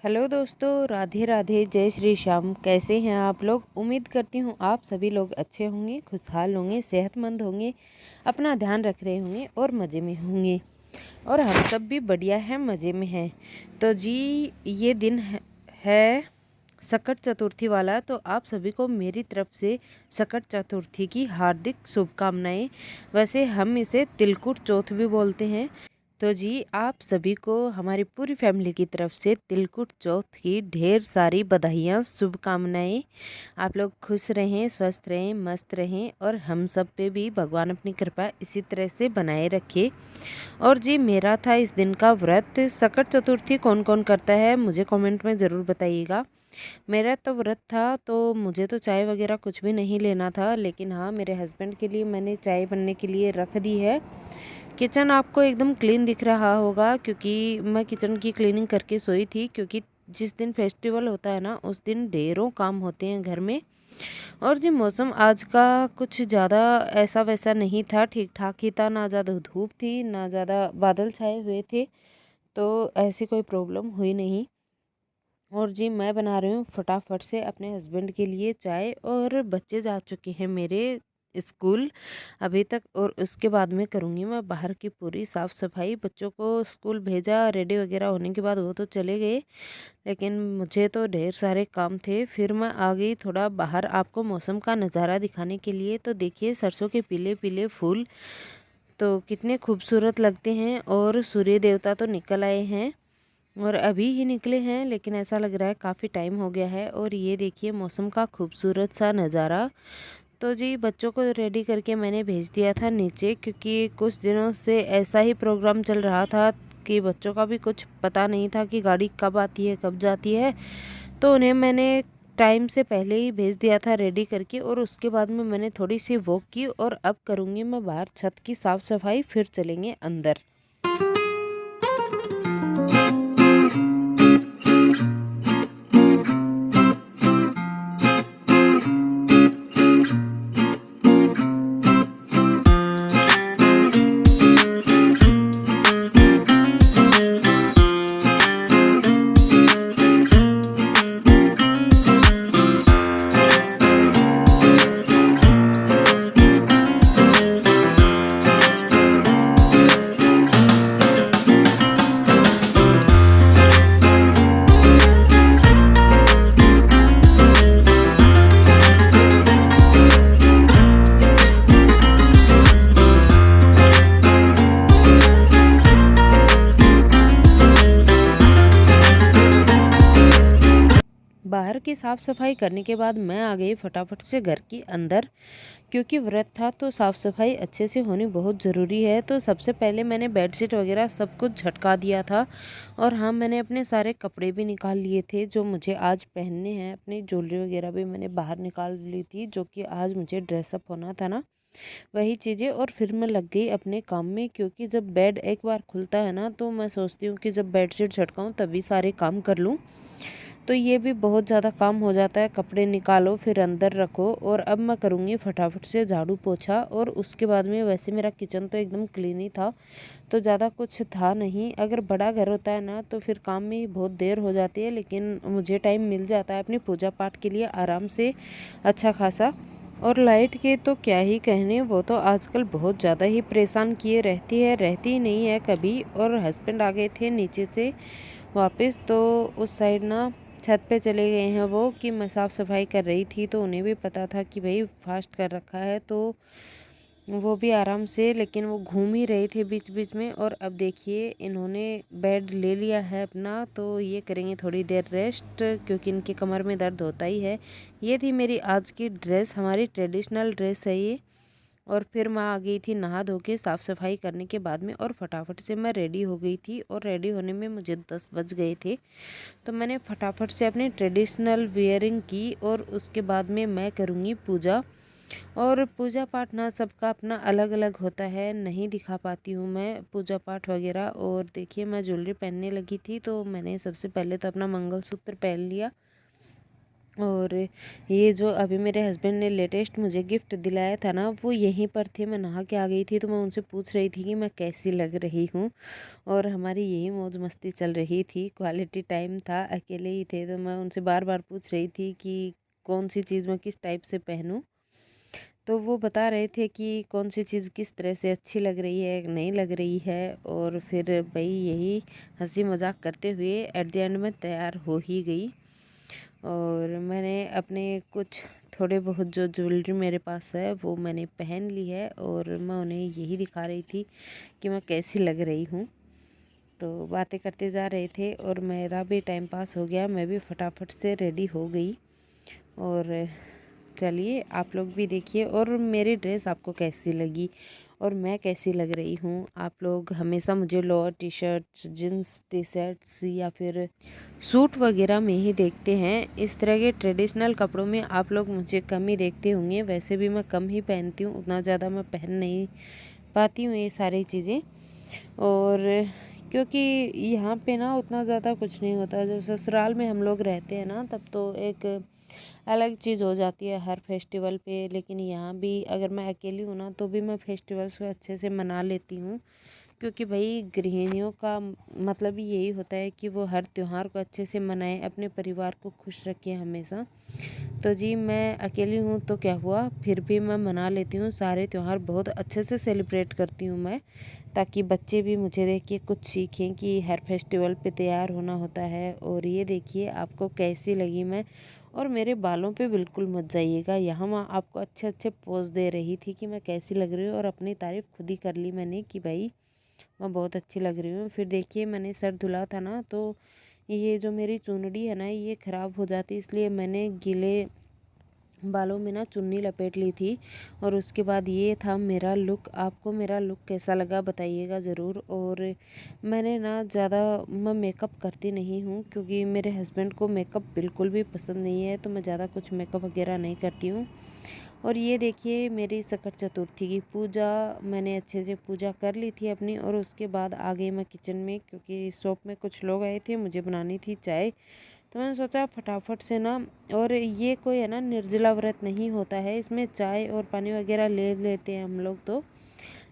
Hello दोस्तों, राधे राधे, जय श्री श्याम। कैसे हैं आप लोग? उम्मीद करती हूँ आप सभी लोग अच्छे होंगे, खुशहाल होंगे, सेहतमंद होंगे, अपना ध्यान रख रहे होंगे और मज़े में होंगे। और हम सब भी बढ़िया हैं, मज़े में हैं। तो जी, ये दिन है सकट चतुर्थी वाला। तो आप सभी को मेरी तरफ से सकट चतुर्थी की हार्दिक शुभकामनाएं। वैसे हम इसे तिलकुट चौथ भी बोलते हैं। तो जी, आप सभी को हमारी पूरी फैमिली की तरफ से तिलकुट चौथ की ढेर सारी बधाइयाँ, शुभकामनाएं। आप लोग खुश रहें, स्वस्थ रहें, मस्त रहें और हम सब पे भी भगवान अपनी कृपा इसी तरह से बनाए रखे। और जी, मेरा था इस दिन का व्रत। सकट चतुर्थी कौन कौन करता है मुझे कमेंट में ज़रूर बताइएगा। मेरा तो व्रत था, तो मुझे तो चाय वगैरह कुछ भी नहीं लेना था, लेकिन हाँ, मेरे हस्बैंड के लिए मैंने चाय बनने के लिए रख दी है। किचन आपको एकदम क्लीन दिख रहा होगा, क्योंकि मैं किचन की क्लीनिंग करके सोई थी। क्योंकि जिस दिन फेस्टिवल होता है ना, उस दिन ढेरों काम होते हैं घर में। और जी, मौसम आज का कुछ ज़्यादा ऐसा वैसा नहीं था, ठीक ठाक ही था। ना ज़्यादा धूप थी, ना ज़्यादा बादल छाए हुए थे। तो ऐसी कोई प्रॉब्लम हुई नहीं। और जी, मैं बना रही हूँ फटाफट से अपने हस्बैंड के लिए चाय। और बच्चे जा चुके हैं मेरे स्कूल अभी तक। और उसके बाद में करूँगी मैं बाहर की पूरी साफ़ सफाई। बच्चों को स्कूल भेजा, रेडी वगैरह होने के बाद वो तो चले गए, लेकिन मुझे तो ढेर सारे काम थे। फिर मैं आ गई थोड़ा बाहर आपको मौसम का नज़ारा दिखाने के लिए। तो देखिए, सरसों के पीले पीले फूल तो कितने खूबसूरत लगते हैं। और सूर्य देवता तो निकल आए हैं, और अभी ही निकले हैं, लेकिन ऐसा लग रहा है काफ़ी टाइम हो गया है। और ये देखिए मौसम का खूबसूरत सा नज़ारा। तो जी, बच्चों को रेडी करके मैंने भेज दिया था नीचे, क्योंकि कुछ दिनों से ऐसा ही प्रोग्राम चल रहा था कि बच्चों का भी कुछ पता नहीं था कि गाड़ी कब आती है कब जाती है। तो उन्हें मैंने टाइम से पहले ही भेज दिया था रेडी करके। और उसके बाद में मैंने थोड़ी सी वॉक की, और अब करूँगी मैं बाहर छत की साफ़ सफाई, फिर चलेंगे अंदर। बाहर की साफ़ सफाई करने के बाद मैं आ गई फटाफट से घर के अंदर, क्योंकि व्रत था तो साफ़ सफाई अच्छे से होनी बहुत ज़रूरी है। तो सबसे पहले मैंने बेडशीट वगैरह सब कुछ झटका दिया था। और हाँ, मैंने अपने सारे कपड़े भी निकाल लिए थे जो मुझे आज पहनने हैं। अपनी ज्वेलरी वगैरह भी मैंने बाहर निकाल ली थी, जो कि आज मुझे ड्रेसअप होना था ना, वही चीज़ें। और फिर मैं लग गई अपने काम में, क्योंकि जब बेड एक बार खुलता है ना, तो मैं सोचती हूँ कि जब बेडशीट झटकाऊँ तभी सारे काम कर लूँ। तो ये भी बहुत ज़्यादा काम हो जाता है, कपड़े निकालो फिर अंदर रखो। और अब मैं करूँगी फटाफट से झाड़ू पोछा। और उसके बाद में, वैसे मेरा किचन तो एकदम क्लीन ही था, तो ज़्यादा कुछ था नहीं। अगर बड़ा घर होता है ना, तो फिर काम में बहुत देर हो जाती है, लेकिन मुझे टाइम मिल जाता है अपनी पूजा पाठ के लिए आराम से, अच्छा खासा। और लाइट के तो क्या ही कहने, वो तो आजकल बहुत ज़्यादा ही परेशान किए रहती है, रहती ही नहीं है कभी। और हस्बैंड आ गए थे नीचे से वापस, तो उस साइड ना छत पे चले गए हैं वो, कि मैं साफ़ सफाई कर रही थी, तो उन्हें भी पता था कि भाई फास्ट कर रखा है, तो वो भी आराम से, लेकिन वो घूम ही रहे थे बीच बीच में। और अब देखिए, इन्होंने बेड ले लिया है अपना, तो ये करेंगे थोड़ी देर रेस्ट, क्योंकि इनके कमर में दर्द होता ही है। ये थी मेरी आज की ड्रेस, हमारी ट्रेडिशनल ड्रेस है ये। और फिर मैं आ गई थी नहा धो के साफ़ सफाई करने के बाद में, और फटाफट से मैं रेडी हो गई थी। और रेडी होने में मुझे 10 बज गए थे, तो मैंने फटाफट से अपनी ट्रेडिशनल वेयरिंग की। और उसके बाद में मैं करूँगी पूजा। और पूजा पाठ ना सबका अपना अलग अलग होता है, नहीं दिखा पाती हूँ मैं पूजा पाठ वगैरह। और देखिए, मैं ज्वेलरी पहनने लगी थी, तो मैंने सबसे पहले तो अपना मंगलसूत्र पहन लिया। और ये जो अभी मेरे हस्बैंड ने लेटेस्ट मुझे गिफ्ट दिलाया था ना, वो यहीं पर थे। मैं नहा के आ गई थी तो मैं उनसे पूछ रही थी कि मैं कैसी लग रही हूँ, और हमारी यही मौज मस्ती चल रही थी। क्वालिटी टाइम था, अकेले ही थे, तो मैं उनसे बार बार पूछ रही थी कि कौन सी चीज़ मैं किस टाइप से पहनूं। तो वो बता रहे थे कि कौन सी चीज़ किस तरह से अच्छी लग रही है, नहीं लग रही है। और फिर भाई यही हंसी मजाक करते हुए एट द एंड में तैयार हो ही गई। और मैंने अपने कुछ थोड़े बहुत जो ज्वेलरी मेरे पास है वो मैंने पहन ली है, और मैं उन्हें यही दिखा रही थी कि मैं कैसी लग रही हूँ। तो बातें करते जा रहे थे और मेरा भी टाइम पास हो गया, मैं भी फटाफट से रेडी हो गई। और चलिए आप लोग भी देखिए और मेरी ड्रेस आपको कैसी लगी और मैं कैसी लग रही हूँ। आप लोग हमेशा मुझे lower T shirts, jeans T shirts या फिर सूट वगैरह में ही देखते हैं। इस तरह के ट्रेडिशनल कपड़ों में आप लोग मुझे कम ही देखते होंगे। वैसे भी मैं कम ही पहनती हूँ, उतना ज़्यादा मैं पहन नहीं पाती हूँ ये सारी चीज़ें। और क्योंकि यहाँ पे ना उतना ज़्यादा कुछ नहीं होता। जब ससुराल में हम लोग रहते हैं ना, तब तो एक अलग चीज़ हो जाती है हर फेस्टिवल पे। लेकिन यहाँ भी अगर मैं अकेली हूँ ना, तो भी मैं फेस्टिवल्स को अच्छे से मना लेती हूँ, क्योंकि भाई गृहिणियों का मतलब ही यही होता है कि वो हर त्यौहार को अच्छे से मनाएं, अपने परिवार को खुश रखें हमेशा। तो जी मैं अकेली हूँ तो क्या हुआ, फिर भी मैं मना लेती हूँ सारे त्यौहार, बहुत अच्छे से सेलिब्रेट करती हूँ मैं, ताकि बच्चे भी मुझे देख के कुछ सीखें कि हर फेस्टिवल पे तैयार होना होता है। और ये देखिए आपको कैसी लगी मैं, और मेरे बालों पे बिल्कुल मत जाइएगा। यहाँ मैं आपको अच्छे अच्छे पोज दे रही थी कि मैं कैसी लग रही हूँ, और अपनी तारीफ़ खुद ही कर ली मैंने कि भाई मैं बहुत अच्छी लग रही हूँ। फिर देखिए मैंने सर धुला था ना, तो ये जो मेरी चुनरी है ना ये ख़राब हो जाती, इसलिए मैंने गीले बालों में ना चुन्नी लपेट ली थी। और उसके बाद ये था मेरा लुक। आपको मेरा लुक कैसा लगा बताइएगा ज़रूर। और मैंने ना ज़्यादा मैं मेकअप करती नहीं हूँ, क्योंकि मेरे हस्बैंड को मेकअप बिल्कुल भी पसंद नहीं है, तो मैं ज़्यादा कुछ मेकअप वगैरह नहीं करती हूँ। और ये देखिए मेरी सकट चतुर्थी की पूजा मैंने अच्छे से पूजा कर ली थी अपनी, और उसके बाद आ गई मैं किचन में, क्योंकि शॉप में कुछ लोग आए थे, मुझे बनानी थी चाय। तो मैंने सोचा फटाफट से ना, और ये कोई है ना निर्जला व्रत नहीं होता है, इसमें चाय और पानी वगैरह ले लेते हैं हम लोग तो।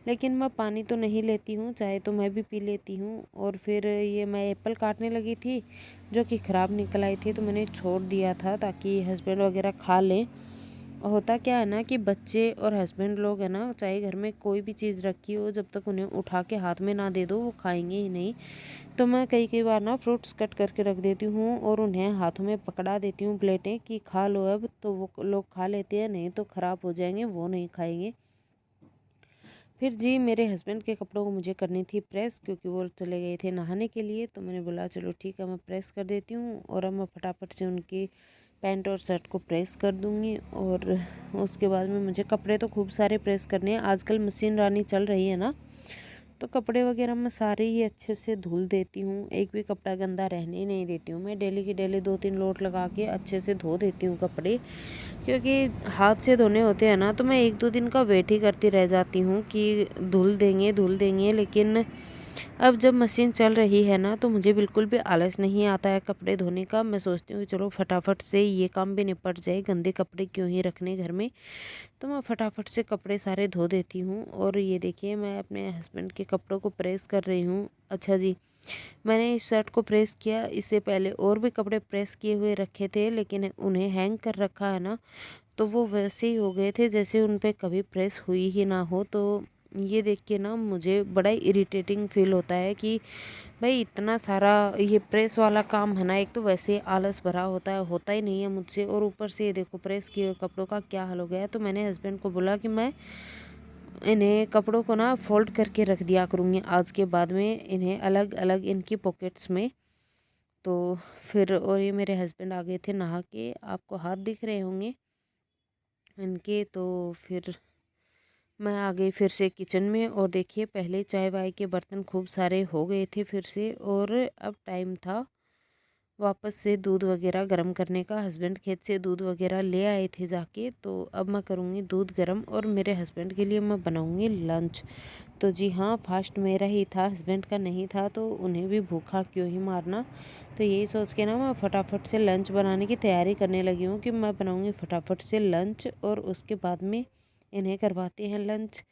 लेकिन मैं पानी तो नहीं लेती हूँ, चाय तो मैं भी पी लेती हूँ। और फिर ये मैं एप्पल काटने लगी थी जो कि ख़राब निकल आई थी, तो मैंने छोड़ दिया था ताकि हस्बैंड वगैरह खा लें। होता क्या है ना कि बच्चे और हस्बैंड लोग है ना, चाहे घर में कोई भी चीज़ रखी हो, जब तक उन्हें उठा के हाथ में ना दे दो वो खाएंगे ही नहीं। तो मैं कई कई बार ना फ्रूट्स कट करके रख देती हूँ और उन्हें हाथों में पकड़ा देती हूँ प्लेटें कि खा लो अब, तो वो लोग खा लेते हैं, नहीं तो ख़राब हो जाएंगे, वो नहीं खाएंगे। फिर जी मेरे हस्बैंड के कपड़ों को मुझे करनी थी प्रेस, क्योंकि वो चले गए थे नहाने के लिए। तो मैंने बोला चलो ठीक है मैं प्रेस कर देती हूँ, और अब मैं फटाफट से उनकी पैंट और शर्ट को प्रेस कर दूँगी। और उसके बाद में मुझे कपड़े तो खूब सारे प्रेस करने हैं, आजकल मशीन रानी चल रही है ना, तो कपड़े वगैरह मैं सारे ही अच्छे से धुल देती हूँ, एक भी कपड़ा गंदा रहने ही नहीं देती हूँ। मैं डेली की डेली 2-3 लोट लगा के अच्छे से धो देती हूँ कपड़े, क्योंकि हाथ से धोने होते हैं ना, तो मैं 1-2 दिन का वेट ही करती रह जाती हूँ कि धुल देंगे। लेकिन अब जब मशीन चल रही है ना, तो मुझे बिल्कुल भी आलस नहीं आता है कपड़े धोने का। मैं सोचती हूँ चलो फटाफट से ये काम भी निपट जाए, गंदे कपड़े क्यों ही रखने घर में। तो मैं फटाफट से कपड़े सारे धो देती हूँ। और ये देखिए मैं अपने हस्बैंड के कपड़ों को प्रेस कर रही हूँ। अच्छा जी, मैंने इस शर्ट को प्रेस किया, इससे पहले और भी कपड़े प्रेस किए हुए रखे थे, लेकिन उन्हें हैंग कर रखा है ना, तो वो वैसे ही हो गए थे जैसे उन पे कभी प्रेस हुई ही ना हो। तो ये देख के ना मुझे बड़ा ही इरिटेटिंग फील होता है कि भाई इतना सारा ये प्रेस वाला काम है ना, एक तो वैसे आलस भरा होता है, होता ही नहीं है मुझसे, और ऊपर से ये देखो प्रेस किए हुए कपड़ों का क्या हाल हो गया है। तो मैंने हस्बैंड को बोला कि मैं इन्हें कपड़ों को ना फोल्ड करके रख दिया करूँगी आज के बाद में, इन्हें अलग अलग इनकी पॉकेट्स में। तो फिर और ये मेरे हस्बैंड आ गए थे नहा के, आपको हाथ दिख रहे होंगे इनके। तो फिर मैं आ गई फिर से किचन में, और देखिए पहले चाय वाय के बर्तन खूब सारे हो गए थे फिर से। और अब टाइम था वापस से दूध वगैरह गर्म करने का। हस्बैंड खेत से दूध वगैरह ले आए थे जाके, तो अब मैं करूँगी दूध गर्म और मेरे हस्बैंड के लिए मैं बनाऊँगी लंच। तो जी हाँ, फास्ट मेरा ही था, हस्बैंड का नहीं था, तो उन्हें भी भूखा क्यों ही मारना। तो यही सोच के ना मैं फटाफट से लंच बनाने की तैयारी करने लगी हूँ कि मैं बनाऊँगी फटाफट से लंच और उसके बाद में इन्हें करवाते हैं लंच।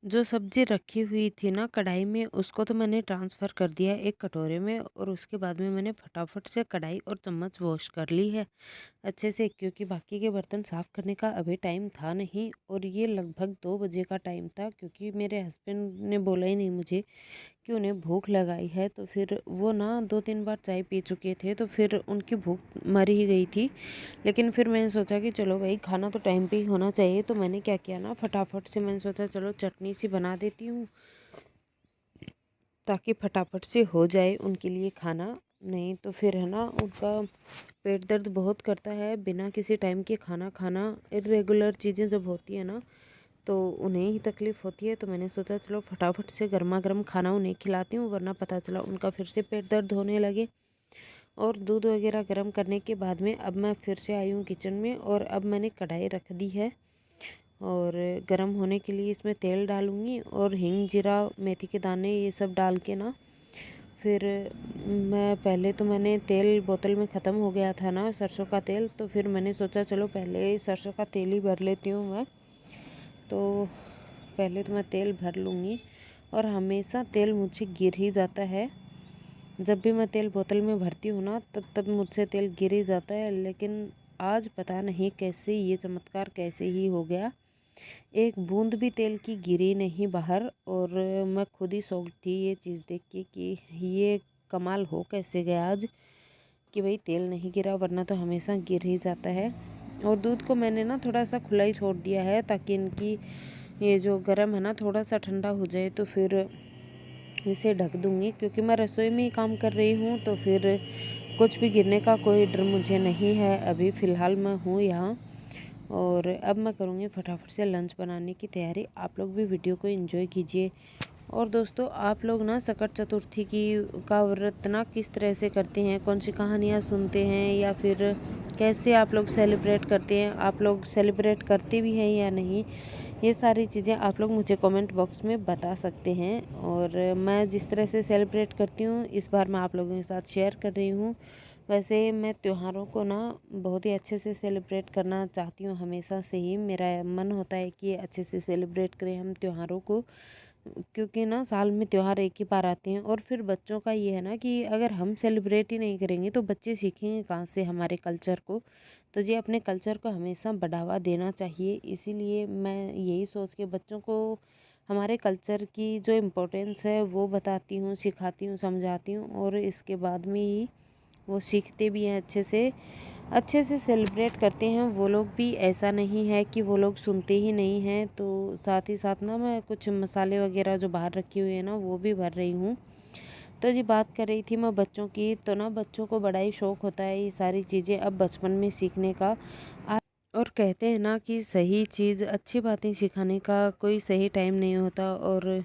जो सब्ज़ी रखी हुई थी ना कढ़ाई में, उसको तो मैंने ट्रांसफ़र कर दिया एक कटोरे में, और उसके बाद में मैंने फटाफट से कढ़ाई और चम्मच वॉश कर ली है अच्छे से, क्योंकि बाकी के बर्तन साफ़ करने का अभी टाइम था नहीं। और ये लगभग 2 बजे का टाइम था, क्योंकि मेरे हस्बैंड ने बोला ही नहीं मुझे कि उन्हें भूख लगाई है। तो फिर वो ना 2-3 बार चाय पी चुके थे, तो फिर उनकी भूख मर ही गई थी। लेकिन फिर मैंने सोचा कि चलो भाई, खाना तो टाइम पे ही होना चाहिए। तो मैंने क्या किया ना, फटाफट से मैंने सोचा चलो चटनी सी बना देती हूँ, ताकि फटाफट से हो जाए उनके लिए खाना। नहीं तो फिर है ना, उनका पेट दर्द बहुत करता है बिना किसी टाइम के खाना खाना। इरेगुलर चीज़ें जब होती है ना, तो उन्हें ही तकलीफ़ होती है। तो मैंने सोचा चलो फटाफट से गर्मा गर्म खाना उन्हें खिलाती हूँ, वरना पता चला उनका फिर से पेट दर्द होने लगे। और दूध वगैरह गर्म करने के बाद में अब मैं फिर से आई हूँ किचन में, और अब मैंने कढ़ाई रख दी है और गर्म होने के लिए इसमें तेल डालूँगी, और हींग, जीरा, मेथी के दाने ये सब डाल के ना, फिर मैं पहले तो मैंने तेल बोतल में ख़त्म हो गया था ना सरसों का तेल, तो फिर मैंने सोचा चलो पहले सरसों का तेल ही भर लेती हूँ मैं। तो पहले तो मैं तेल भर लूँगी, और हमेशा तेल मुझसे गिर ही जाता है। जब भी मैं तेल बोतल में भरती हूँ ना, तब मुझसे तेल गिर ही जाता है। लेकिन आज पता नहीं कैसे ये चमत्कार कैसे ही हो गया, एक बूंद भी तेल की गिरी नहीं बाहर। और मैं खुद ही शॉक्ड थी ये चीज़ देख के कि ये कमाल हो कैसे गया आज, कि भाई तेल नहीं गिरा, वरना तो हमेशा गिर ही जाता है। और दूध को मैंने ना थोड़ा सा खुला ही छोड़ दिया है, ताकि इनकी ये जो गर्म है ना थोड़ा सा ठंडा हो जाए, तो फिर इसे ढक दूँगी। क्योंकि मैं रसोई में ही काम कर रही हूँ, तो फिर कुछ भी गिरने का कोई डर मुझे नहीं है। अभी फ़िलहाल मैं हूँ यहाँ, और अब मैं करूँगी फटाफट से लंच बनाने की तैयारी। आप लोग भी वीडियो को एंजॉय कीजिए। और दोस्तों, आप लोग ना संकट चतुर्थी का व्रत ना किस तरह से करते हैं, कौन सी कहानियाँ सुनते हैं, या फिर कैसे आप लोग सेलिब्रेट करते हैं, आप लोग सेलिब्रेट करते भी हैं या नहीं, ये सारी चीज़ें आप लोग मुझे कमेंट बॉक्स में बता सकते हैं। और मैं जिस तरह से सेलिब्रेट करती हूँ, इस बार मैं आप लोगों के साथ शेयर कर रही हूँ। वैसे मैं त्योहारों को ना बहुत ही अच्छे से सेलिब्रेट करना चाहती हूँ, हमेशा से ही मेरा मन होता है कि अच्छे से सेलिब्रेट करें हम त्योहारों को। क्योंकि ना साल में त्यौहार एक ही बार आते हैं, और फिर बच्चों का ये है ना कि अगर हम सेलिब्रेट ही नहीं करेंगे तो बच्चे सीखेंगे कहाँ से हमारे कल्चर को। तो जी, अपने कल्चर को हमेशा बढ़ावा देना चाहिए। इसीलिए मैं यही सोच के बच्चों को हमारे कल्चर की जो इम्पोर्टेंस है वो बताती हूँ, सिखाती हूँ, समझाती हूँ, और इसके बाद में ही वो सीखते भी हैं, अच्छे से सेलिब्रेट करते हैं वो लोग भी। ऐसा नहीं है कि वो लोग सुनते ही नहीं हैं। तो साथ ही साथ ना मैं कुछ मसाले वगैरह जो बाहर रखे हुए हैं ना, वो भी भर रही हूँ। तो जी, बात कर रही थी मैं बच्चों की, तो ना बच्चों को बड़ा ही शौक़ होता है ये सारी चीज़ें अब बचपन में सीखने का। और कहते हैं ना कि सही चीज़, अच्छी बातें सिखाने का कोई सही टाइम नहीं होता। और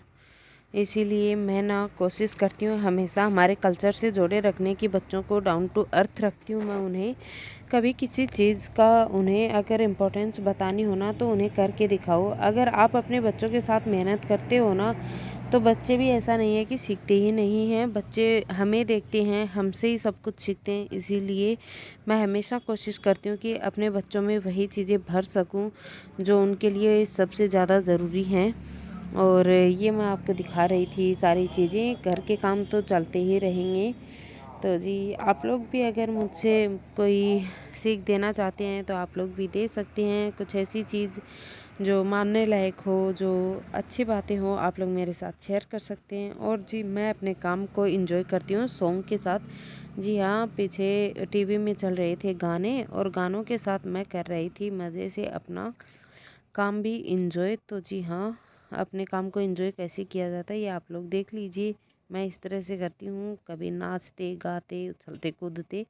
इसीलिए मैं ना कोशिश करती हूँ हमेशा हमारे कल्चर से जोड़े रखने की, बच्चों को डाउन टू अर्थ रखती हूँ मैं उन्हें। कभी किसी चीज़ का उन्हें अगर इम्पोर्टेंस बतानी हो ना, तो उन्हें करके दिखाओ। अगर आप अपने बच्चों के साथ मेहनत करते हो ना, तो बच्चे भी ऐसा नहीं है कि सीखते ही नहीं हैं, बच्चे हमें देखते हैं, हमसे ही सब कुछ सीखते हैं। इसीलिए मैं हमेशा कोशिश करती हूँ कि अपने बच्चों में वही चीज़ें भर सकूँ जो उनके लिए सबसे ज़्यादा ज़रूरी हैं। और ये मैं आपको दिखा रही थी सारी चीज़ें। घर के काम तो चलते ही रहेंगे। तो जी, आप लोग भी अगर मुझसे कोई सीख देना चाहते हैं तो आप लोग भी दे सकते हैं। कुछ ऐसी चीज़ जो मानने लायक हो, जो अच्छी बातें हो, आप लोग मेरे साथ शेयर कर सकते हैं। और जी, मैं अपने काम को एंजॉय करती हूँ सॉन्ग के साथ। जी हाँ, पीछे टीवी में चल रहे थे गाने और गानों के साथ मैं कर रही थी मज़े से अपना काम भी एंजॉय। तो जी हाँ, अपने काम को एंजॉय कैसे किया जाता है ये आप लोग देख लीजिए। मैं इस तरह से करती हूँ, कभी नाचते गाते उछलते कूदते।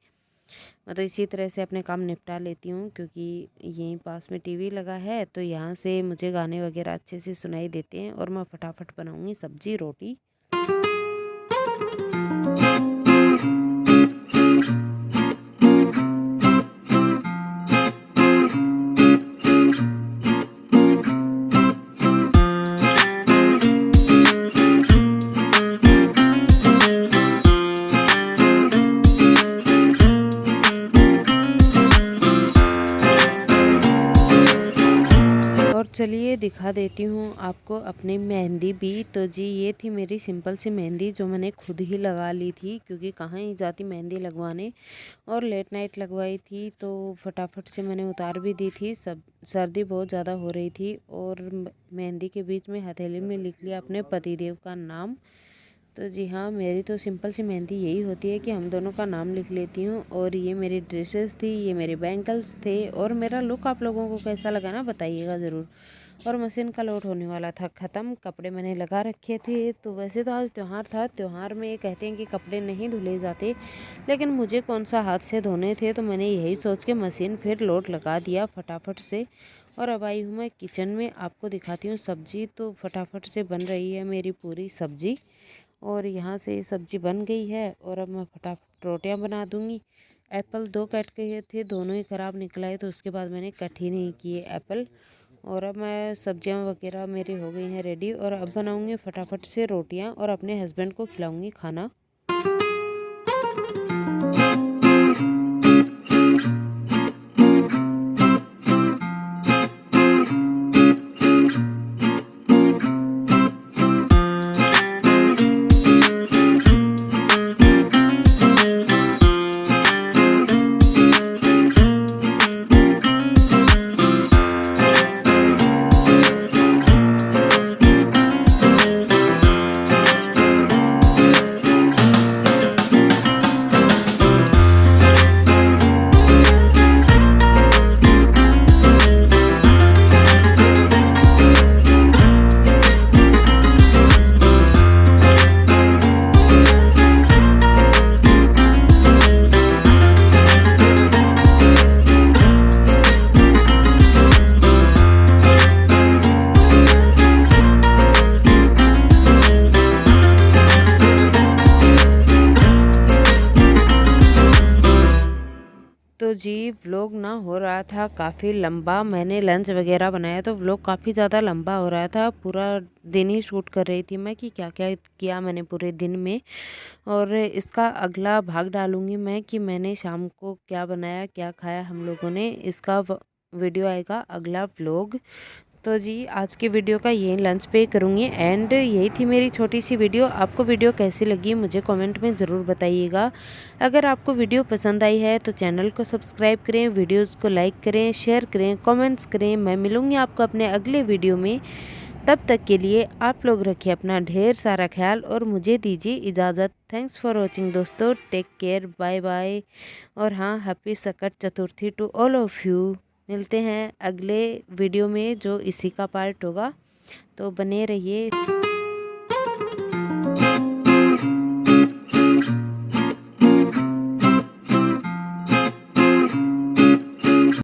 मैं तो इसी तरह से अपने काम निपटा लेती हूँ, क्योंकि यहीं पास में टीवी लगा है तो यहाँ से मुझे गाने वगैरह अच्छे से सुनाई देते हैं और मैं फटाफट बनाऊँगी सब्जी रोटी। और चलिए दिखा देती हूँ आपको अपनी मेहंदी भी। तो जी, ये थी मेरी सिंपल सी मेहंदी जो मैंने खुद ही लगा ली थी, क्योंकि कहाँ ही जाती मेहंदी लगवाने। और लेट नाइट लगवाई थी तो फटाफट से मैंने उतार भी दी थी। सब सर्दी बहुत ज़्यादा हो रही थी और मेहंदी के बीच में हथेली में लिख लिया अपने पतिदेव का नाम। तो जी हाँ, मेरी तो सिंपल सी मेहंदी यही होती है कि हम दोनों का नाम लिख लेती हूँ। और ये मेरी ड्रेसेस थी, ये मेरे बैंगल्स थे। और मेरा लुक आप लोगों को कैसा लगा ना, बताइएगा ज़रूर। और मशीन का लोड होने वाला था ख़त्म, कपड़े मैंने लगा रखे थे। तो वैसे तो आज त्यौहार था, त्यौहार में कहते हैं कि कपड़े नहीं धुले जाते, लेकिन मुझे कौन सा हाथ से धोने थे, तो मैंने यही सोच के मशीन फिर लोड लगा दिया फटाफट से। और अब आई हूँ मैं किचन में, आपको दिखाती हूँ सब्जी। तो फटाफट से बन रही है मेरी पूरी सब्जी। और यहाँ से सब्जी बन गई है और अब मैं फटाफट रोटियाँ बना दूँगी। एप्पल 2 कट गए थे, दोनों ही ख़राब निकला है, तो उसके बाद मैंने कट ही नहीं किए एप्पल। और अब मैं सब्जियाँ वगैरह मेरी हो गई हैं रेडी और अब बनाऊँगी फटाफट से रोटियाँ और अपने हस्बैंड को खिलाऊँगी खाना। तो जी, व्लॉग ना हो रहा था काफ़ी लंबा। मैंने लंच वगैरह बनाया तो व्लॉग काफ़ी ज़्यादा लंबा हो रहा था। पूरा दिन ही शूट कर रही थी मैं कि क्या क्या किया मैंने पूरे दिन में। और इसका अगला भाग डालूँगी मैं कि मैंने शाम को क्या बनाया, क्या खाया हम लोगों ने। इसका वीडियो आएगा अगला व्लॉग। तो जी, आज के वीडियो का यही लंच पे करूँगी एंड यही थी मेरी छोटी सी वीडियो। आपको वीडियो कैसी लगी मुझे कमेंट में ज़रूर बताइएगा। अगर आपको वीडियो पसंद आई है तो चैनल को सब्सक्राइब करें, वीडियोस को लाइक करें, शेयर करें, कमेंट्स करें। मैं मिलूँगी आपको अपने अगले वीडियो में। तब तक के लिए आप लोग रखिए अपना ढेर सारा ख्याल और मुझे दीजिए इजाज़त। थैंक्स फॉर वॉचिंग दोस्तों, टेक केयर, बाय बाय। और हाँ, happy Sakat Chaturthi to all of you. मिलते हैं अगले वीडियो में जो इसी का पार्ट होगा, तो बने रहिए।